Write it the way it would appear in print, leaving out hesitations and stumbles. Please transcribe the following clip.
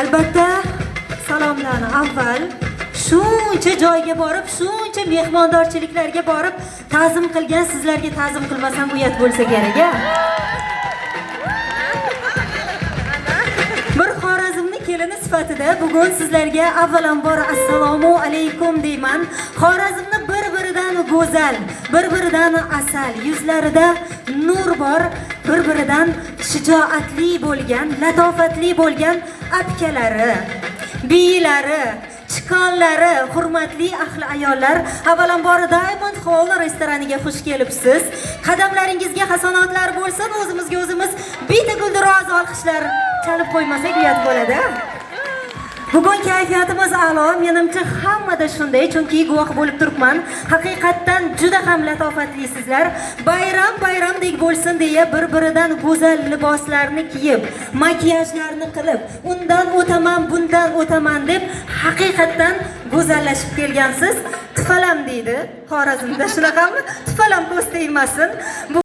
Albatta, salomlarni avval shuncha joyga borib, shuncha mehmondorchiliklarga borib, ta'zim qilgan sizlarga ta'zim qilmasam uyat bo'lsa kerak-a. Bir Xorazmni kelini sifatida bugun sizlarga avvalambor assalomu alaykum deyman. Xorazmni bir-biridan go'zal, bir-biridan asal, yuzlarida nur bor, bir-biridan shijoatli bo'lgan, latofatli bo'lgan apkalari, biyilari, chiqonlari, hurmatli ahli ayollar, avvalambor Diamond Hall restoraniga xush kelibsiz. Qadamlaringizga hasanotlar bo'lsin. O'zimizga o'zimiz bitta guldiroz olqishlar chalib qo'ymasak uyat bo'ladi. Bugun kayfiyatimiz a'lo, menimcha hammada shunday, chunki guvoh bo'lib turibman. Haqiqatdan juda ham latofatlisizlar. Bayramdek bo'lsin deya bir-biridan go'zal liboslarni kiyib, makiyajlarni qilib, undan o'taman, bundan o'taman deb haqiqatdan go'zallashib kelgansiz. Tifalam deydi Xorazmda, shunaqami? Tifalam ko'z tegmasin.